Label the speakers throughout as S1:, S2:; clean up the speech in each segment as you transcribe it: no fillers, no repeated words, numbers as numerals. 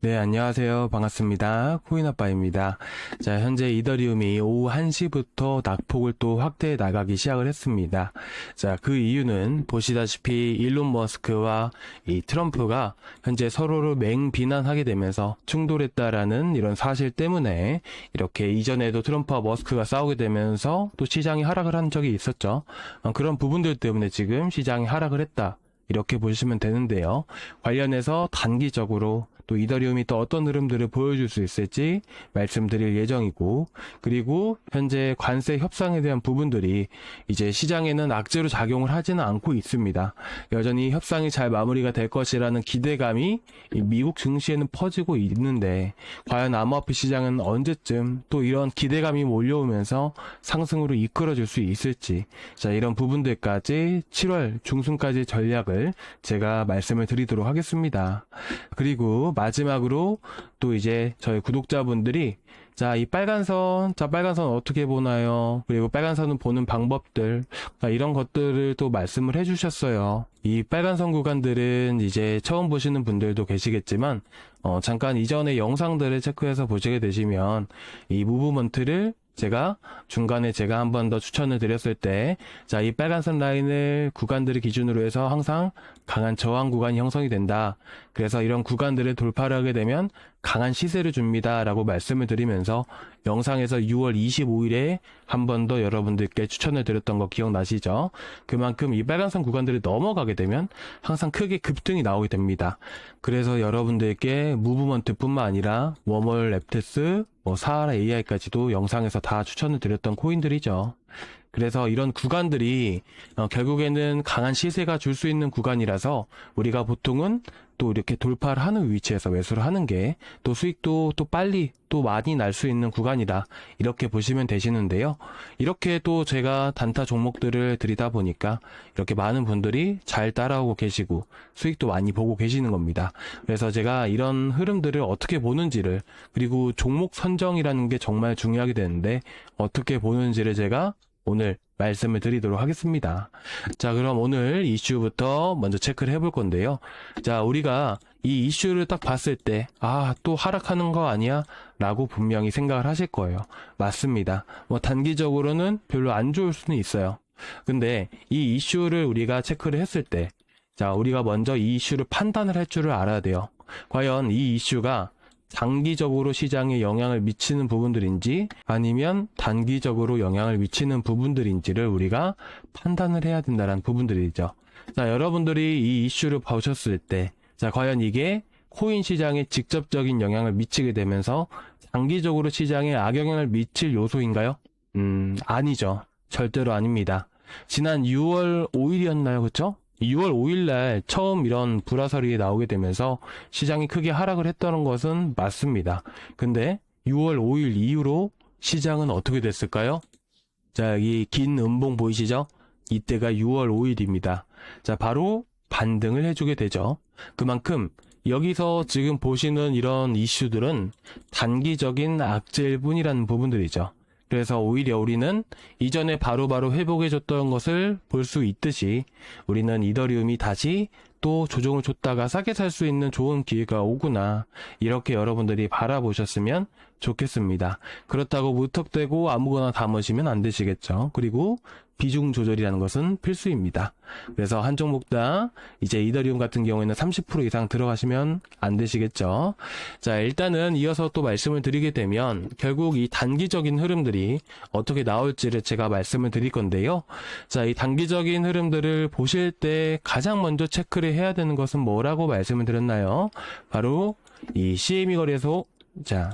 S1: 네, 안녕하세요. 반갑습니다. 코인아빠입니다. 자, 현재 이더리움이 오후 1시부터 낙폭을 또 확대해 나가기 시작을 했습니다. 자, 그 이유는 보시다시피 일론 머스크와 이 트럼프가 현재 서로를 맹비난하게 되면서 충돌했다라는 이런 사실 때문에 이렇게 이전에도 트럼프와 머스크가 싸우게 되면서 또 시장이 하락을 한 적이 있었죠. 그런 부분들 때문에 지금 시장이 하락을 했다. 이렇게 보시면 되는데요. 관련해서 단기적으로 또 이더리움이 또 어떤 흐름들을 보여줄 수 있을지 말씀드릴 예정이고, 그리고 현재 관세 협상에 대한 부분들이 이제 시장에는 악재로 작용을 하지는 않고 있습니다. 여전히 협상이 잘 마무리가 될 것이라는 기대감이 미국 증시에는 퍼지고 있는데, 과연 암호화폐 시장은 언제쯤 또 이런 기대감이 몰려오면서 상승으로 이끌어줄 수 있을지, 자, 이런 부분들까지 7월 중순까지 전략을 제가 말씀을 드리도록 하겠습니다. 그리고 마지막으로 또 이제 저희 구독자분들이 이 빨간선 어떻게 보나요? 그리고 빨간선은 보는 방법들, 이런 것들을 또 말씀을 해주셨어요. 이 빨간선 구간들은 이제 처음 보시는 분들도 계시겠지만, 잠깐 이전의 영상들을 체크해서 보시게 되시면, 이 무브먼트를 중간에 제가 한 번 더 추천을 드렸을 때, 이 빨간선 라인을 구간들을 기준으로 해서 항상 강한 저항 구간이 형성이 된다. 그래서 이런 구간들을 돌파를 하게 되면 강한 시세를 줍니다. 라고 말씀을 드리면서 영상에서 6월 25일에 한 번 더 여러분들께 추천을 드렸던 거 기억나시죠? 그만큼 이 빨간선 구간들을 넘어가게 되면 항상 크게 급등이 나오게 됩니다. 그래서 여러분들께 무브먼트 뿐만 아니라 워멀 랩테스, 사하라 AI까지도 영상에서 다 추천을 드렸던 코인들이죠. 그래서 이런 구간들이 결국에는 강한 시세가 줄 수 있는 구간이라서 우리가 보통은 또 이렇게 돌파를 하는 위치에서 매수를 하는 게 또 수익도 또 빨리 또 많이 날 수 있는 구간이다, 이렇게 보시면 되시는데요. 이렇게 또 제가 단타 종목들을 드리다 보니까 이렇게 많은 분들이 잘 따라오고 계시고 수익도 많이 보고 계시는 겁니다. 그래서 제가 이런 흐름들을 어떻게 보는지를, 그리고 종목 선정이라는 게 정말 중요하게 되는데 어떻게 보는지를 제가 오늘 말씀을 드리도록 하겠습니다. 자, 그럼 오늘 이슈부터 먼저 체크를 해볼 건데요. 자, 우리가 이 이슈를 딱 봤을 때, 또 하락하는 거 아니야? 라고 분명히 생각을 하실 거예요. 맞습니다. 단기적으로는 별로 안 좋을 수는 있어요. 근데 이 이슈를 우리가 체크를 했을 때, 우리가 먼저 이 이슈를 판단을 할 줄을 알아야 돼요. 과연 이 이슈가 장기적으로 시장에 영향을 미치는 부분들인지 아니면 단기적으로 영향을 미치는 부분들인지를 우리가 판단을 해야 된다는 부분들이죠. 여러분들이 이 이슈를 보셨을 때, 과연 이게 코인 시장에 직접적인 영향을 미치게 되면서 장기적으로 시장에 악영향을 미칠 요소인가요? 아니죠. 절대로 아닙니다. 지난 6월 5일이었나요? 그쵸? 6월 5일날 처음 이런 불화설이 나오게 되면서 시장이 크게 하락을 했다는 것은 맞습니다. 근데 6월 5일 이후로 시장은 어떻게 됐을까요? 여기 긴 음봉 보이시죠? 이때가 6월 5일입니다. 바로 반등을 해주게 되죠. 그만큼 여기서 지금 보시는 이런 이슈들은 단기적인 악재일 뿐이라는 부분들이죠. 그래서 오히려 우리는 이전에 바로바로 회복해줬던 것을 볼 수 있듯이 우리는 이더리움이 다시 또 조정을 줬다가 싸게 살 수 있는 좋은 기회가 오구나, 이렇게 여러분들이 바라보셨으면 좋겠습니다. 그렇다고 무턱대고 아무거나 담으시면 안 되시겠죠. 그리고 비중 조절이라는 것은 필수입니다. 그래서 한 종목당 이제 이더리움 같은 경우에는 30% 이상 들어가시면 안 되시겠죠. 일단은 이어서 또 말씀을 드리게 되면 결국 이 단기적인 흐름들이 어떻게 나올지를 제가 말씀을 드릴 건데요. 이 단기적인 흐름들을 보실 때 가장 먼저 체크를 해야 되는 것은 뭐라고 말씀을 드렸나요? 바로 이 CME 거래소,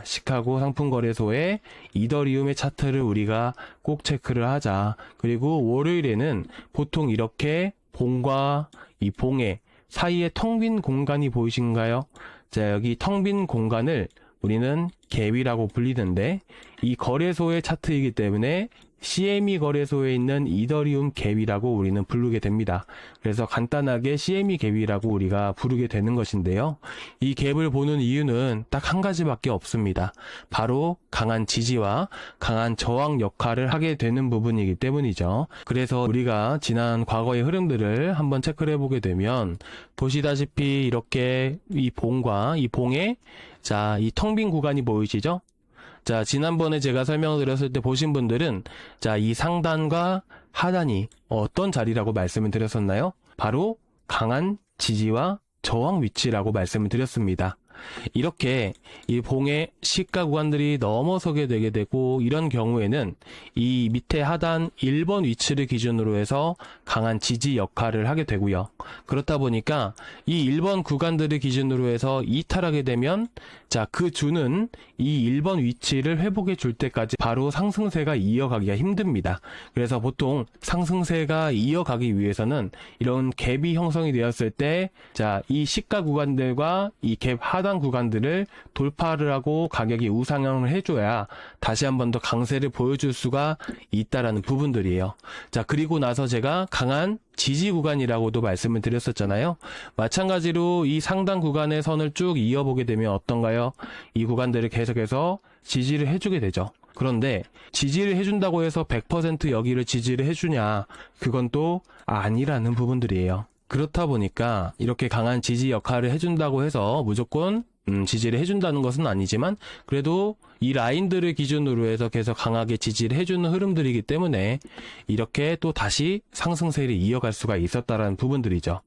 S1: 시카고 상품거래소의 이더리움의 차트를 우리가 꼭 체크를 하자. 그리고 월요일에는 보통 이렇게 봉과 이 봉의 사이에 텅 빈 공간이 보이신가요? 여기 텅 빈 공간을 우리는 갭이라고 불리는데, 이 거래소의 차트이기 때문에 CME 거래소에 있는 이더리움 갭이라고 우리는 부르게 됩니다. 그래서 간단하게 CME 갭이라고 우리가 부르게 되는 것인데요. 이 갭을 보는 이유는 딱 한 가지밖에 없습니다. 바로 강한 지지와 강한 저항 역할을 하게 되는 부분이기 때문이죠. 그래서 우리가 지난 과거의 흐름들을 한번 체크를 해보게 되면 보시다시피 이렇게 이 봉과 이 봉에 자, 이 텅 빈 구간이 보이시죠? 자, 지난번에 제가 설명을 드렸을 때 보신 분들은 자, 이 상단과 하단이 어떤 자리라고 말씀을 드렸었나요? 바로 강한 지지와 저항 위치라고 말씀을 드렸습니다. 이렇게 이 봉의 시가 구간들이 넘어서게 되게 되고 이런 경우에는 이 밑에 하단 1번 위치를 기준으로 해서 강한 지지 역할을 하게 되고요. 그렇다 보니까 이 1번 구간들을 기준으로 해서 이탈하게 되면 자, 그 주는 이 1번 위치를 회복해 줄 때까지 바로 상승세가 이어가기가 힘듭니다. 그래서 보통 상승세가 이어가기 위해서는 이런 갭이 형성이 되었을 때 자, 이 시가 구간들과 이 갭 하단 구간들을 돌파를 하고 가격이 우상향을 해줘야 다시 한 번 더 강세를 보여줄 수가 있다라는 부분들이에요. 자, 그리고 나서 제가 강한 지지 구간이라고도 말씀을 드렸었잖아요. 마찬가지로 이 상단 구간의 선을 쭉 이어보게 되면 어떤가요? 이 구간들을 계속해서 지지를 해주게 되죠. 그런데 지지를 해준다고 해서 100% 여기를 지지를 해주냐? 그건 또 아니라는 부분들이에요. 그렇다 보니까 이렇게 강한 지지 역할을 해준다고 해서 무조건 지지를 해준다는 것은 아니지만 그래도 이 라인들을 기준으로 해서 계속 강하게 지지를 해주는 흐름들이기 때문에 이렇게 또 다시 상승세를 이어갈 수가 있었다라는 부분들이죠.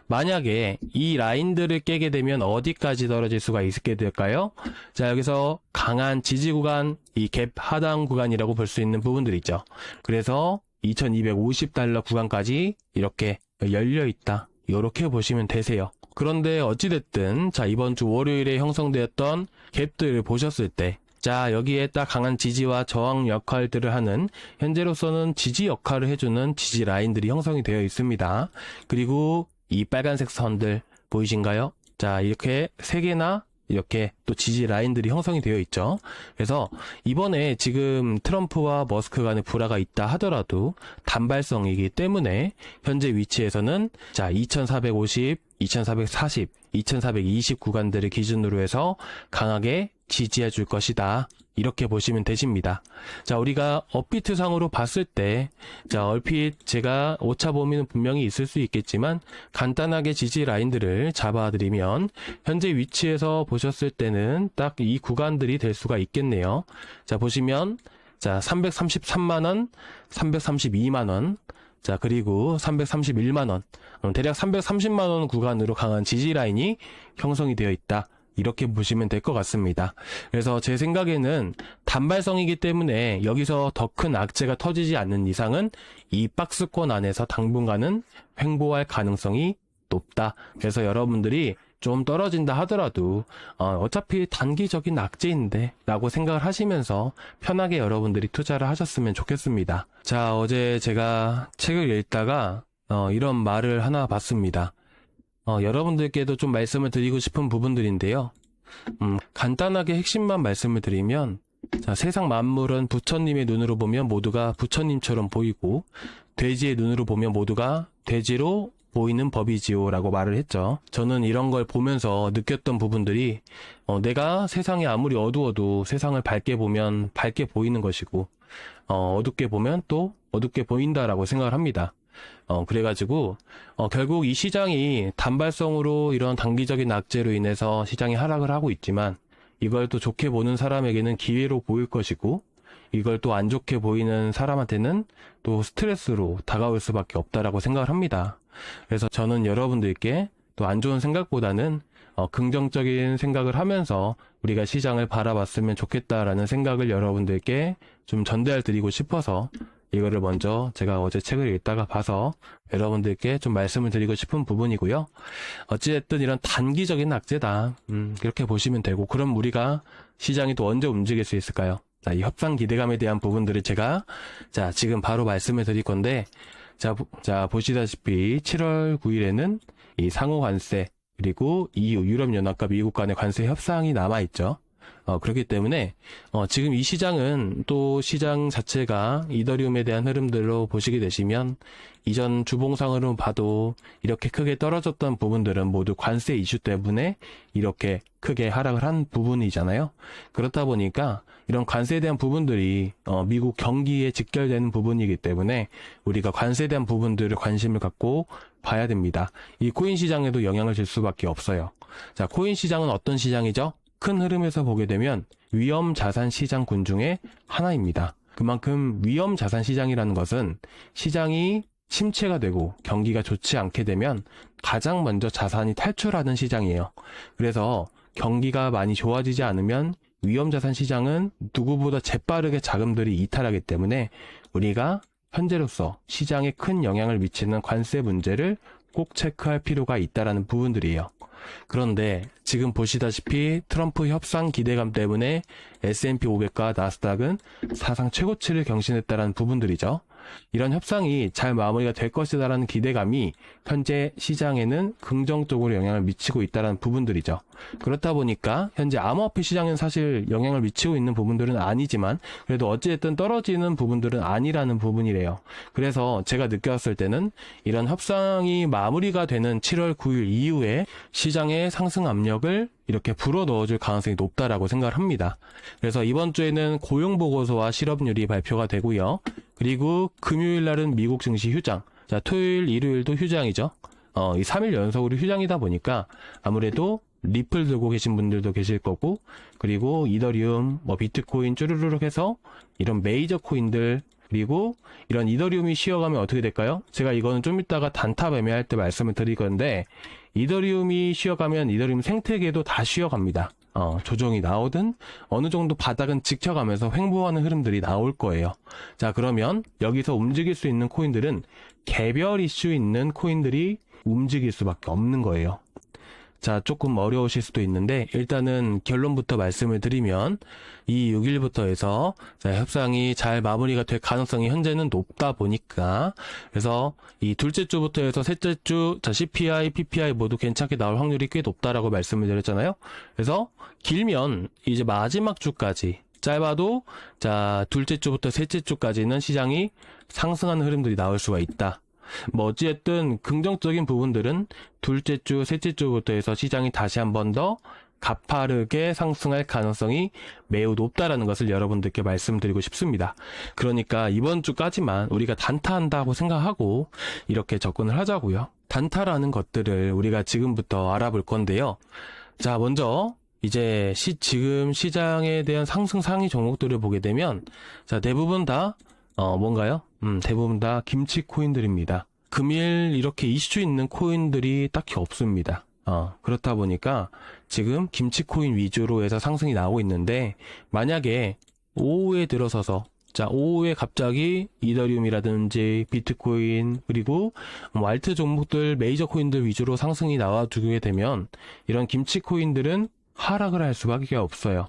S1: 만약에 이 라인들을 깨게 되면 어디까지 떨어질 수가 있게 될까요? 자, 여기서 강한 지지 구간, 이 갭 하단 구간이라고 볼 수 있는 부분들이 있죠. 그래서 2250달러 구간까지 이렇게 열려 있다. 이렇게 보시면 되세요. 그런데 어찌됐든 자, 이번 주 월요일에 형성되었던 갭들을 보셨을 때 자, 여기에 딱 강한 지지와 저항 역할들을 하는 현재로서는 지지 역할을 해주는 지지 라인들이 형성이 되어 있습니다. 그리고 이 빨간색 선들 보이신가요? 자, 이렇게 3개나 이렇게 또 지지 라인들이 형성이 되어 있죠. 그래서 이번에 지금 트럼프와 머스크 간의 불화가 있다 하더라도 단발성이기 때문에 현재 위치에서는 자, 2450, 2440, 2420 구간들을 기준으로 해서 강하게 지지해 줄 것이다. 이렇게 보시면 되십니다. 자, 우리가 업비트 상으로 봤을 때, 자, 얼핏 제가 오차 범위는 분명히 있을 수 있겠지만, 간단하게 지지 라인들을 잡아드리면, 현재 위치에서 보셨을 때는 딱 이 구간들이 될 수가 있겠네요. 자, 보시면, 자, 333만원, 332만원, 자, 그리고 331만원, 대략 330만원 구간으로 강한 지지 라인이 형성이 되어 있다. 이렇게 보시면 될 것 같습니다. 그래서 제 생각에는 단발성이기 때문에 여기서 더 큰 악재가 터지지 않는 이상은 이 박스권 안에서 당분간은 횡보할 가능성이 높다. 그래서 여러분들이 좀 떨어진다 하더라도 어차피 단기적인 악재인데 라고 생각을 하시면서 편하게 여러분들이 투자를 하셨으면 좋겠습니다. 자, 어제 제가 책을 읽다가 이런 말을 하나 봤습니다. 여러분들께도 좀 말씀을 드리고 싶은 부분들인데요. 간단하게 핵심만 말씀을 드리면, 자, 세상 만물은 부처님의 눈으로 보면 모두가 부처님처럼 보이고, 돼지의 눈으로 보면 모두가 돼지로 보이는 법이지요 라고 말을 했죠. 저는 이런 걸 보면서 느꼈던 부분들이, 내가 세상이 아무리 어두워도 세상을 밝게 보면 밝게 보이는 것이고, 어둡게 보면 또 어둡게 보인다라고 생각을 합니다. 그래가지고 결국 이 시장이 단발성으로 이런 단기적인 악재로 인해서 시장이 하락을 하고 있지만 이걸 또 좋게 보는 사람에게는 기회로 보일 것이고 이걸 또 안 좋게 보이는 사람한테는 또 스트레스로 다가올 수밖에 없다라고 생각을 합니다. 그래서 저는 여러분들께 또 안 좋은 생각보다는 긍정적인 생각을 하면서 우리가 시장을 바라봤으면 좋겠다라는 생각을 여러분들께 좀 전달 드리고 싶어서 이거를 먼저 제가 어제 책을 읽다가 봐서 여러분들께 좀 말씀을 드리고 싶은 부분이고요. 어찌됐든 이런 단기적인 악재다. 그렇게 보시면 되고, 그럼 우리가 시장이 또 언제 움직일 수 있을까요? 자, 이 협상 기대감에 대한 부분들을 제가 자, 지금 바로 말씀을 드릴 건데, 자, 보시다시피 7월 9일에는 이 상호 관세, 그리고 EU, 유럽연합과 미국 간의 관세 협상이 남아있죠. 그렇기 때문에 지금 이 시장은 또 시장 자체가 이더리움에 대한 흐름들로 보시게 되시면 이전 주봉상으로 봐도 이렇게 크게 떨어졌던 부분들은 모두 관세 이슈 때문에 이렇게 크게 하락을 한 부분이잖아요. 그렇다 보니까 이런 관세에 대한 부분들이 미국 경기에 직결되는 부분이기 때문에 우리가 관세에 대한 부분들을 관심을 갖고 봐야 됩니다. 이 코인 시장에도 영향을 줄 수밖에 없어요. 자, 코인 시장은 어떤 시장이죠? 큰 흐름에서 보게 되면 위험 자산 시장군 중에 하나입니다. 그만큼 위험 자산 시장이라는 것은 시장이 침체가 되고 경기가 좋지 않게 되면 가장 먼저 자산이 탈출하는 시장이에요. 그래서 경기가 많이 좋아지지 않으면 위험 자산 시장은 누구보다 재빠르게 자금들이 이탈하기 때문에 우리가 현재로서 시장에 큰 영향을 미치는 관세 문제를 꼭 체크할 필요가 있다라는 부분들이에요. 그런데 지금 보시다시피 트럼프 협상 기대감 때문에 S&P 500과 나스닥은 사상 최고치를 경신했다라는 부분들이죠. 이런 협상이 잘 마무리가 될 것이다라는 기대감이 현재 시장에는 긍정적으로 영향을 미치고 있다는 부분들이죠. 그렇다 보니까 현재 암호화폐 시장에는 사실 영향을 미치고 있는 부분들은 아니지만 그래도 어찌됐든 떨어지는 부분들은 아니라는 부분이래요. 그래서 제가 느꼈을 때는 이런 협상이 마무리가 되는 7월 9일 이후에 시장의 상승 압력을 이렇게 불어 넣어줄 가능성이 높다라고 생각을 합니다. 그래서 이번 주에는 고용보고서와 실업률이 발표가 되고요. 그리고 금요일 날은 미국 증시 휴장. 자, 토요일, 일요일도 휴장이죠. 이 3일 연속으로 휴장이다 보니까 아무래도 리플 들고 계신 분들도 계실 거고, 그리고 이더리움, 비트코인 쭈르르륵 해서 이런 메이저 코인들, 그리고 이런 이더리움이 쉬어가면 어떻게 될까요? 제가 이거는 좀 이따가 단타 매매할 때 말씀을 드릴 건데, 이더리움이 쉬어가면 이더리움 생태계도 다 쉬어갑니다. 조정이 나오든 어느 정도 바닥은 지켜가면서 횡보하는 흐름들이 나올 거예요. 자, 그러면 여기서 움직일 수 있는 코인들은 개별 이슈 있는 코인들이 움직일 수밖에 없는 거예요. 자, 조금 어려우실 수도 있는데 일단은 결론부터 말씀을 드리면 이 6일부터 해서 협상이 잘 마무리가 될 가능성이 현재는 높다 보니까, 그래서 이 둘째 주부터 해서 셋째 주 CPI, PPI 모두 괜찮게 나올 확률이 꽤 높다라고 말씀을 드렸잖아요. 그래서 길면 이제 마지막 주까지, 짧아도 둘째 주부터 셋째 주까지는 시장이 상승하는 흐름들이 나올 수가 있다. 어찌됐든 긍정적인 부분들은 둘째 주, 셋째 주부터 해서 시장이 다시 한 번 더 가파르게 상승할 가능성이 매우 높다라는 것을 여러분들께 말씀드리고 싶습니다. 그러니까 이번 주까지만 우리가 단타한다고 생각하고 이렇게 접근을 하자고요. 단타라는 것들을 우리가 지금부터 알아볼 건데요. 자, 먼저 이제 지금 시장에 대한 상승 상위 종목들을 보게 되면 대부분 다 뭔가요? 대부분 다 김치 코인들입니다. 금일 이렇게 이슈 있는 코인들이 딱히 없습니다. 그렇다 보니까 지금 김치 코인 위주로 해서 상승이 나오고 있는데, 만약에 오후에 들어서서 오후에 갑자기 이더리움이라든지 비트코인, 그리고 알트 종목들, 메이저 코인들 위주로 상승이 나와주게 되면 이런 김치 코인들은 하락을 할 수밖에 없어요.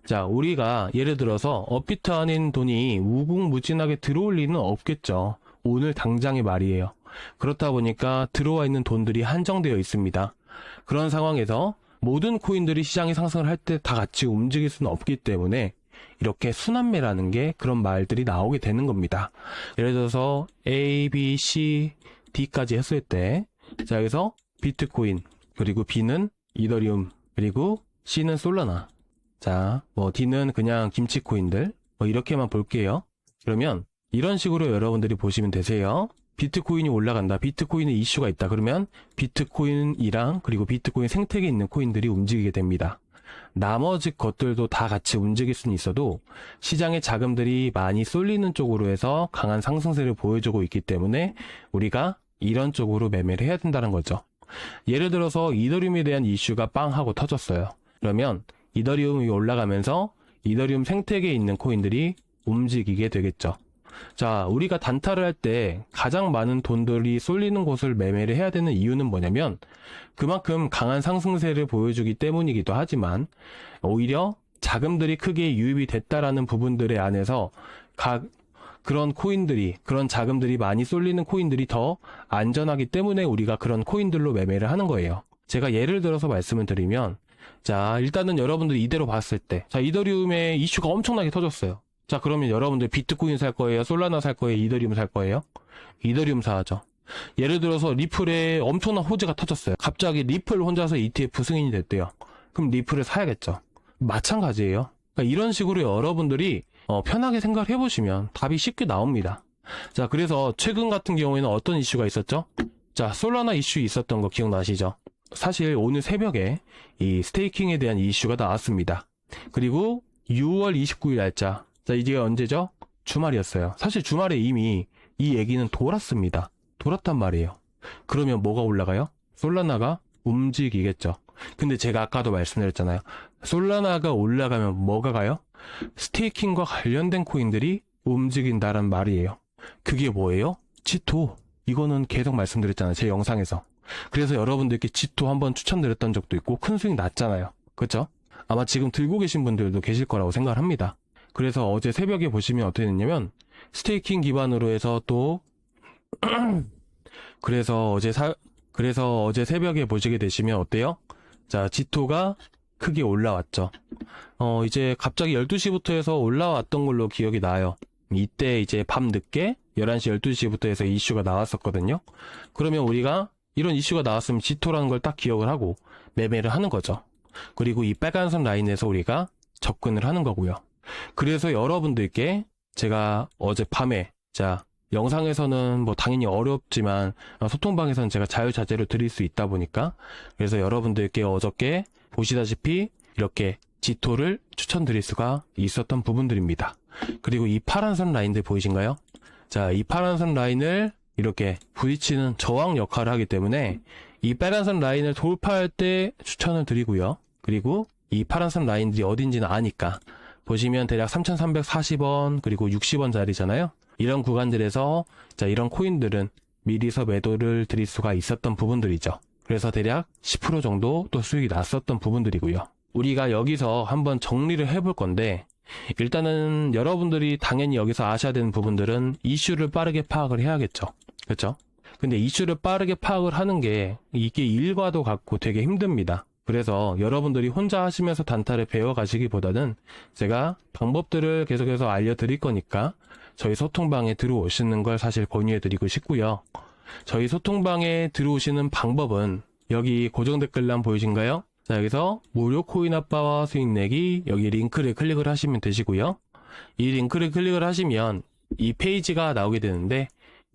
S1: 자, 우리가 예를 들어서 업비트 안인 돈이 무궁무진하게 들어올 리는 없겠죠. 오늘 당장의 말이에요. 그렇다 보니까 들어와 있는 돈들이 한정되어 있습니다. 그런 상황에서 모든 코인들이 시장이 상승을 할 때 다 같이 움직일 수는 없기 때문에 이렇게 순환매라는 게 그런 말들이 나오게 되는 겁니다. 예를 들어서 A, B, C, D까지 했을 때, 여기서 비트코인, 그리고 B는 이더리움, 그리고 C는 솔라나, D는 그냥 김치코인들, 이렇게만 볼게요. 그러면 이런 식으로 여러분들이 보시면 되세요. 비트코인이 올라간다, 비트코인에 이슈가 있다, 그러면 비트코인이랑 그리고 비트코인 생태계에 있는 코인들이 움직이게 됩니다. 나머지 것들도 다 같이 움직일 수는 있어도 시장의 자금들이 많이 쏠리는 쪽으로 해서 강한 상승세를 보여주고 있기 때문에 우리가 이런 쪽으로 매매를 해야 된다는 거죠. 예를 들어서 이더리움에 대한 이슈가 빵 하고 터졌어요. 그러면 이더리움이 올라가면서 이더리움 생태계에 있는 코인들이 움직이게 되겠죠. 자, 우리가 단타를 할 때 가장 많은 돈들이 쏠리는 곳을 매매를 해야 되는 이유는 뭐냐면 그만큼 강한 상승세를 보여주기 때문이기도 하지만, 오히려 자금들이 크게 유입이 됐다라는 부분들의 안에서 그런 코인들이, 그런 자금들이 많이 쏠리는 코인들이 더 안전하기 때문에 우리가 그런 코인들로 매매를 하는 거예요. 제가 예를 들어서 말씀을 드리면 자, 일단은 여러분들이 이대로 봤을 때, 자, 이더리움의 이슈가 엄청나게 터졌어요. 자, 그러면 여러분들 비트코인 살 거예요? 솔라나 살 거예요? 이더리움 살 거예요? 이더리움 사죠. 예를 들어서 리플에 엄청난 호재가 터졌어요. 갑자기 리플 혼자서 ETF 승인이 됐대요. 그럼 리플을 사야겠죠. 마찬가지예요. 그러니까 이런 식으로 여러분들이 편하게 생각을 해보시면 답이 쉽게 나옵니다. 자, 그래서 최근 같은 경우에는 어떤 이슈가 있었죠? 자, 솔라나 이슈 있었던 거 기억나시죠? 사실 오늘 새벽에 이 스테이킹에 대한 이슈가 나왔습니다. 그리고 6월 29일 날짜. 자, 이게 언제죠? 주말이었어요. 사실 주말에 이미 이 얘기는 돌았습니다. 돌았단 말이에요. 그러면 뭐가 올라가요? 솔라나가 움직이겠죠. 근데 제가 아까도 말씀드렸잖아요. 솔라나가 올라가면 뭐가 가요? 스테이킹과 관련된 코인들이 움직인다란 말이에요. 그게 뭐예요? 지토. 이거는 계속 말씀드렸잖아요. 제 영상에서. 그래서 여러분들께 지토 한번 추천드렸던 적도 있고 큰 수익 났잖아요. 그렇죠? 아마 지금 들고 계신 분들도 계실 거라고 생각을 합니다. 그래서 어제 새벽에 보시면 어떻게 됐냐면 스테이킹 기반으로 해서 또 그래서 어제 새벽에 보시게 되시면 어때요? 자, 지토가 크게 올라왔죠. 이제 갑자기 12시부터 해서 올라왔던 걸로 기억이 나요. 이때 이제 밤 늦게 11시, 12시부터 해서 이슈가 나왔었거든요. 그러면 우리가 이런 이슈가 나왔으면 지토라는 걸 딱 기억을 하고 매매를 하는 거죠. 그리고 이 빨간선 라인에서 우리가 접근을 하는 거고요. 그래서 여러분들께 제가 어젯밤에, 자, 영상에서는 뭐 당연히 어렵지만 소통방에서는 제가 자유자재로 드릴 수 있다 보니까, 그래서 여러분들께 어저께 보시다시피 이렇게 지토를 추천드릴 수가 있었던 부분들입니다. 그리고 이 파란선 라인들 보이신가요? 자, 이 파란선 라인을 이렇게 부딪히는 저항 역할을 하기 때문에 이 빨간선 라인을 돌파할 때 추천을 드리고요. 그리고 이 파란선 라인들이 어딘지는 아니까 보시면 대략 3,340원 그리고 60원짜리잖아요. 이런 구간들에서 자, 이런 코인들은 미리서 매도를 드릴 수가 있었던 부분들이죠. 그래서 대략 10% 정도 또 수익이 났었던 부분들이고요. 우리가 여기서 한번 정리를 해볼 건데, 일단은 여러분들이 당연히 여기서 아셔야 되는 부분들은 이슈를 빠르게 파악을 해야겠죠. 그렇죠? 근데 이슈를 빠르게 파악을 하는 게 이게 일과도 같고 되게 힘듭니다. 그래서 여러분들이 혼자 하시면서 단타를 배워가시기보다는 제가 방법들을 계속해서 알려드릴 거니까 저희 소통방에 들어오시는 걸 사실 권유해드리고 싶고요. 저희 소통방에 들어오시는 방법은 여기 고정 댓글란 보이신가요? 자, 여기서 무료 코인 아빠와 수익 내기, 여기 링크를 클릭을 하시면 되시고요. 이 링크를 클릭을 하시면 이 페이지가 나오게 되는데,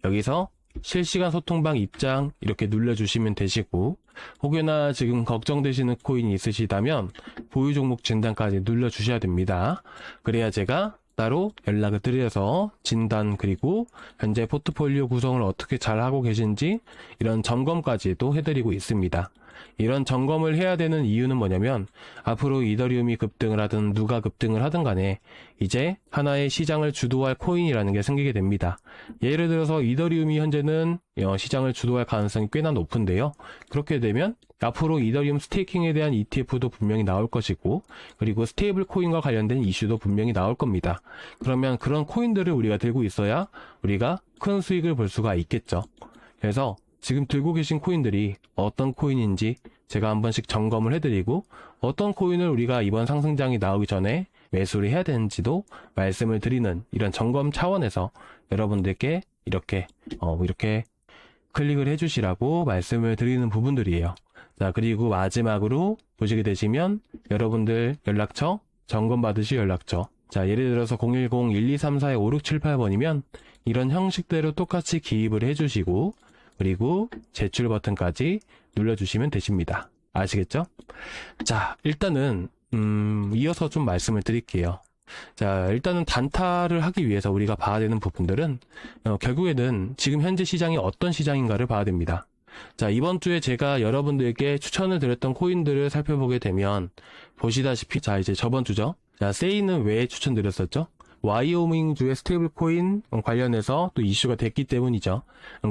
S1: 여기서 실시간 소통방 입장 이렇게 눌러주시면 되시고, 혹여나 지금 걱정되시는 코인이 있으시다면 보유 종목 진단까지 눌러주셔야 됩니다. 그래야 제가 따로 연락을 드려서 진단, 그리고 현재 포트폴리오 구성을 어떻게 잘 하고 계신지 이런 점검까지도 해드리고 있습니다. 이런 점검을 해야 되는 이유는 뭐냐면, 앞으로 이더리움이 급등을 하든 누가 급등을 하든 간에 이제 하나의 시장을 주도할 코인이라는 게 생기게 됩니다. 예를 들어서 이더리움이 현재는 시장을 주도할 가능성이 꽤나 높은데요. 그렇게 되면 앞으로 이더리움 스테이킹에 대한 ETF도 분명히 나올 것이고, 그리고 스테이블 코인과 관련된 이슈도 분명히 나올 겁니다. 그러면 그런 코인들을 우리가 들고 있어야 우리가 큰 수익을 볼 수가 있겠죠. 그래서 지금 들고 계신 코인들이 어떤 코인인지 제가 한 번씩 점검을 해드리고, 어떤 코인을 우리가 이번 상승장이 나오기 전에 매수를 해야 되는지도 말씀을 드리는 이런 점검 차원에서 여러분들께 이렇게 클릭을 해주시라고 말씀을 드리는 부분들이에요. 자, 그리고 마지막으로 보시게 되시면 여러분들 연락처, 점검 받으실 연락처. 자, 예를 들어서 010-1234-5678번이면 이런 형식대로 똑같이 기입을 해주시고, 그리고 제출 버튼까지 눌러주시면 되십니다. 아시겠죠? 자, 일단은 이어서 좀 말씀을 드릴게요. 자, 일단은 단타를 하기 위해서 우리가 봐야 되는 부분들은 결국에는 지금 현재 시장이 어떤 시장인가를 봐야 됩니다. 자, 이번 주에 제가 여러분들께 추천을 드렸던 코인들을 살펴보게 되면 보시다시피, 자, 이제 저번 주죠. 자, 세이는 왜 추천드렸었죠? 와이오밍주의 스테이블 코인 관련해서 또 이슈가 됐기 때문이죠.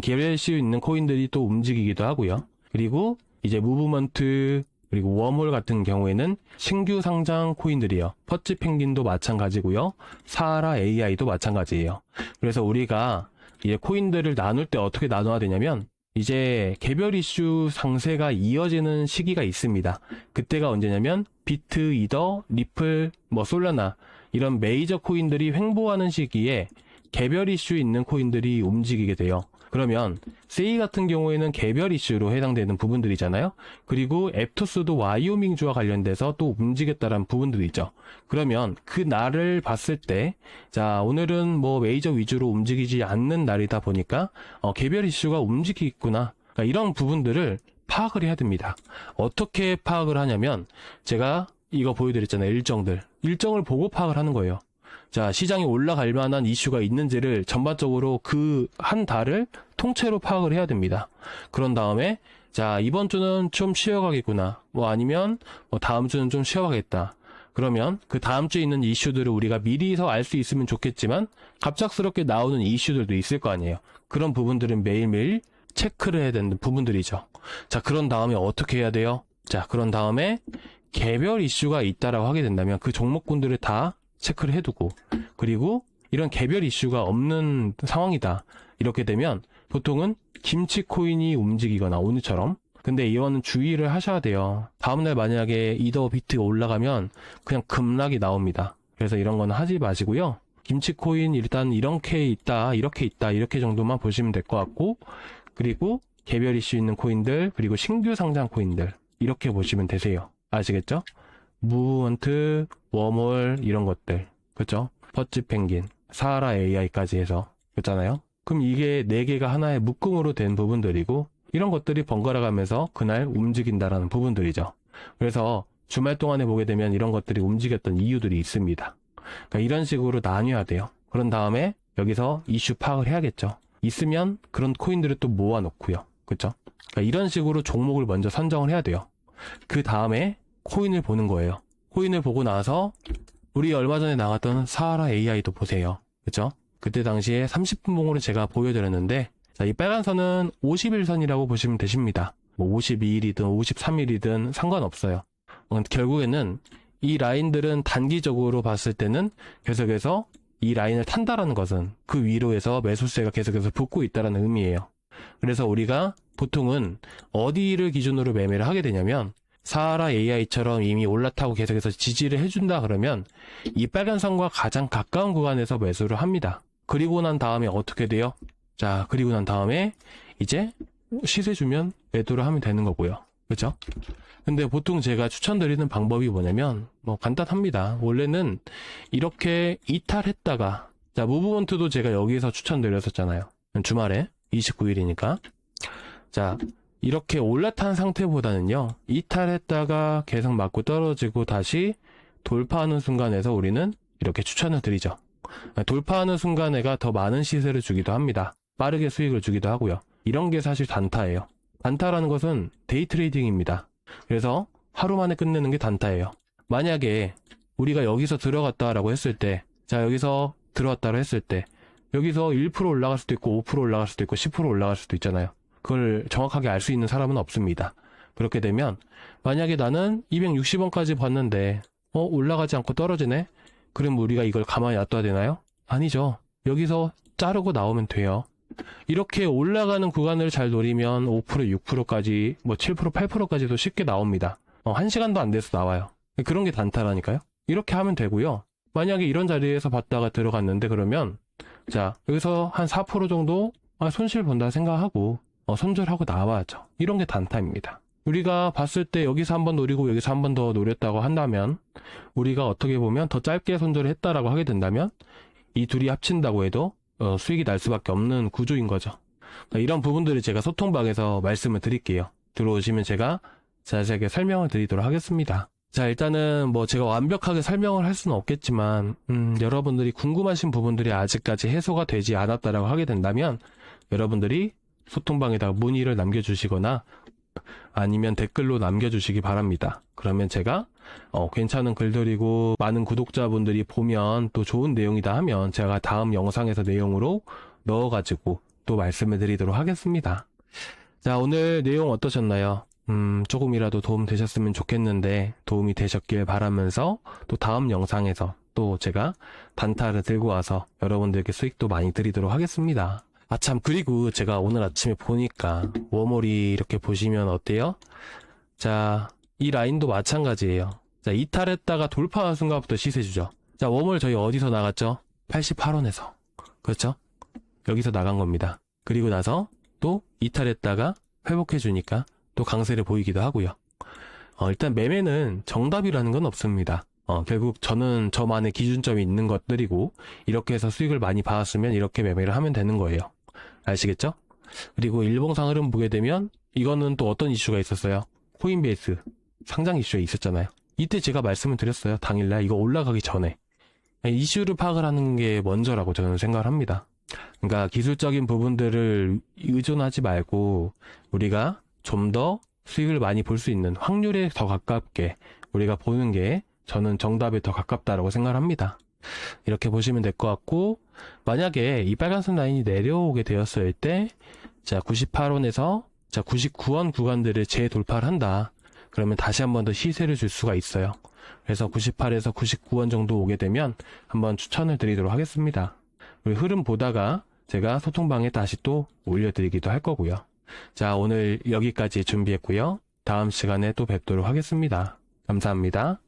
S1: 개별 이슈 있는 코인들이 또 움직이기도 하고요. 그리고 이제 무브먼트, 그리고 웜홀 같은 경우에는 신규 상장 코인들이요. 퍼치 펭귄도 마찬가지고요. 사하라 AI도 마찬가지예요. 그래서 우리가 이제 코인들을 나눌 때 어떻게 나눠야 되냐면, 이제 개별 이슈 상세가 이어지는 시기가 있습니다. 그때가 언제냐면 비트, 이더, 리플, 솔라나 이런 메이저 코인들이 횡보하는 시기에 개별 이슈 있는 코인들이 움직이게 돼요. 그러면 세이 같은 경우에는 개별 이슈로 해당되는 부분들이잖아요. 그리고 앱토스도 와이오밍주와 관련돼서 또 움직였다라는 부분들이 있죠. 그러면 그 날을 봤을 때, 자, 오늘은 메이저 위주로 움직이지 않는 날이다 보니까 개별 이슈가 움직이겠구나. 그러니까 이런 부분들을 파악을 해야 됩니다. 어떻게 파악을 하냐면 제가 이거 보여드렸잖아요. 일정을 보고 파악을 하는 거예요. 자, 시장이 올라갈 만한 이슈가 있는지를 전반적으로 그 한 달을 통째로 파악을 해야 됩니다. 그런 다음에 자, 이번 주는 좀 쉬어가겠구나. 아니면 다음 주는 좀 쉬어가겠다. 그러면 그 다음 주에 있는 이슈들을 우리가 미리서 알 수 있으면 좋겠지만 갑작스럽게 나오는 이슈들도 있을 거 아니에요. 그런 부분들은 매일매일 체크를 해야 되는 부분들이죠. 자, 그런 다음에 어떻게 해야 돼요? 자, 그런 다음에 개별 이슈가 있다라고 하게 된다면 그 종목군들을 다 체크를 해두고, 그리고 이런 개별 이슈가 없는 상황이다 이렇게 되면 보통은 김치 코인이 움직이거나 오늘처럼. 근데 이거는 주의를 하셔야 돼요. 다음날 만약에 이더 비트가 올라가면 그냥 급락이 나옵니다. 그래서 이런 거는 하지 마시고요. 김치 코인 일단 이렇게 있다 이렇게 정도만 보시면 될 것 같고, 그리고 개별 이슈 있는 코인들, 그리고 신규 상장 코인들 이렇게 보시면 되세요. 아시겠죠? 무브먼트, 웜홀 이런 것들, 그렇죠? 퍼치 펭귄, 사하라 AI까지 해서, 그렇잖아요? 그럼 이게 4개가 하나의 묶음으로 된 부분들이고, 이런 것들이 번갈아 가면서 그날 움직인다라는 부분들이죠. 그래서 주말 동안에 보게 되면 이런 것들이 움직였던 이유들이 있습니다. 그러니까 이런 식으로 나뉘어야 돼요. 그런 다음에 여기서 이슈 파악을 해야겠죠. 있으면 그런 코인들을 또 모아놓고요. 그렇죠? 그러니까 이런 식으로 종목을 먼저 선정을 해야 돼요. 그 다음에 코인을 보는 거예요. 코인을 보고 나서 우리 얼마 전에 나왔던 사하라 AI도 보세요. 그쵸? 그때 당시에 30분 봉으로 제가 보여드렸는데, 자, 이 빨간 선은 50일선이라고 보시면 되십니다. 52일이든 53일이든 상관없어요. 결국에는 이 라인들은 단기적으로 봤을 때는 계속해서 이 라인을 탄다라는 것은 그 위로에서 매수세가 계속해서 붙고 있다는 의미예요. 그래서 우리가 보통은 어디를 기준으로 매매를 하게 되냐면, 사하라 AI처럼 이미 올라타고 계속해서 지지를 해준다 그러면 이 빨간 선과 가장 가까운 구간에서 매수를 합니다. 그리고 난 다음에 어떻게 돼요? 자, 그리고 난 다음에 이제 시세 주면 매도를 하면 되는 거고요. 그렇죠? 근데 보통 제가 추천드리는 방법이 뭐냐면 간단합니다. 원래는 이렇게 이탈했다가, 자, 무브먼트도 제가 여기서 추천드렸었잖아요. 주말에 29일이니까. 자, 이렇게 올라탄 상태보다는요, 이탈했다가 계속 맞고 떨어지고 다시 돌파하는 순간에서 우리는 이렇게 추천을 드리죠. 돌파하는 순간에가 더 많은 시세를 주기도 합니다. 빠르게 수익을 주기도 하고요. 이런 게 사실 단타예요. 단타라는 것은 데이 트레이딩입니다. 그래서 하루 만에 끝내는 게 단타예요. 만약에 우리가 여기서 들어갔다라고 했을 때, 자, 여기서 들어왔다고 했을 때 여기서 1% 올라갈 수도 있고 5% 올라갈 수도 있고 10% 올라갈 수도 있잖아요. 그걸 정확하게 알 수 있는 사람은 없습니다. 그렇게 되면 만약에 나는 260원까지 봤는데 올라가지 않고 떨어지네? 그럼 우리가 이걸 가만히 놔둬야 되나요? 아니죠. 여기서 자르고 나오면 돼요. 이렇게 올라가는 구간을 잘 노리면 5%, 6%까지 7%, 8%까지도 쉽게 나옵니다. 1시간도 안 돼서 나와요. 그런 게 단타라니까요. 이렇게 하면 되고요. 만약에 이런 자리에서 봤다가 들어갔는데 그러면 자, 여기서 한 4% 정도 손실 본다 생각하고 손절하고 나와야죠. 이런 게 단타입니다. 우리가 봤을 때 여기서 한번 노리고 여기서 한 번 더 노렸다고 한다면, 우리가 어떻게 보면 더 짧게 손절을 했다라고 하게 된다면 이 둘이 합친다고 해도 수익이 날 수밖에 없는 구조인 거죠. 이런 부분들을 제가 소통방에서 말씀을 드릴게요. 들어오시면 제가 자세하게 설명을 드리도록 하겠습니다. 자, 일단은 제가 완벽하게 설명을 할 수는 없겠지만 여러분들이 궁금하신 부분들이 아직까지 해소가 되지 않았다라고 하게 된다면 여러분들이 소통방에다가 문의를 남겨주시거나 아니면 댓글로 남겨주시기 바랍니다. 그러면 제가 괜찮은 글들이고 많은 구독자분들이 보면 또 좋은 내용이다 하면 제가 다음 영상에서 내용으로 넣어가지고 또 말씀을 드리도록 하겠습니다. 자, 오늘 내용 어떠셨나요? 조금이라도 도움 되셨으면 좋겠는데 도움이 되셨길 바라면서 또 다음 영상에서 또 제가 단타를 들고 와서 여러분들께 수익도 많이 드리도록 하겠습니다. 아, 참, 그리고 제가 오늘 아침에 보니까 워몰이 이렇게 보시면 어때요? 자, 이 라인도 마찬가지예요. 자, 이탈했다가 돌파한 순간부터 시세 주죠. 자, 워몰 저희 어디서 나갔죠? 88원에서. 그렇죠? 여기서 나간 겁니다. 그리고 나서 또 이탈했다가 회복해주니까 또 강세를 보이기도 하고요. 일단 매매는 정답이라는 건 없습니다. 결국 저는 저만의 기준점이 있는 것들이고 이렇게 해서 수익을 많이 받았으면 이렇게 매매를 하면 되는 거예요. 아시겠죠? 그리고 일봉상 흐름 보게 되면 이거는 또 어떤 이슈가 있었어요? 코인베이스 상장 이슈에 있었잖아요. 이때 제가 말씀을 드렸어요. 당일날 이거 올라가기 전에 이슈를 파악을 하는 게 먼저라고 저는 생각을 합니다. 그러니까 기술적인 부분들을 의존하지 말고 우리가 좀 더 수익을 많이 볼 수 있는 확률에 더 가깝게 우리가 보는 게 저는 정답에 더 가깝다라고 생각을 합니다. 이렇게 보시면 될 것 같고, 만약에 이 빨간색 라인이 내려오게 되었을 때, 자, 98원에서 자, 99원 구간들을 재돌파를 한다. 그러면 다시 한 번 더 시세를 줄 수가 있어요. 그래서 98에서 99원 정도 오게 되면 한번 추천을 드리도록 하겠습니다. 우리 흐름 보다가 제가 소통방에 다시 또 올려드리기도 할 거고요. 자, 오늘 여기까지 준비했고요. 다음 시간에 또 뵙도록 하겠습니다. 감사합니다.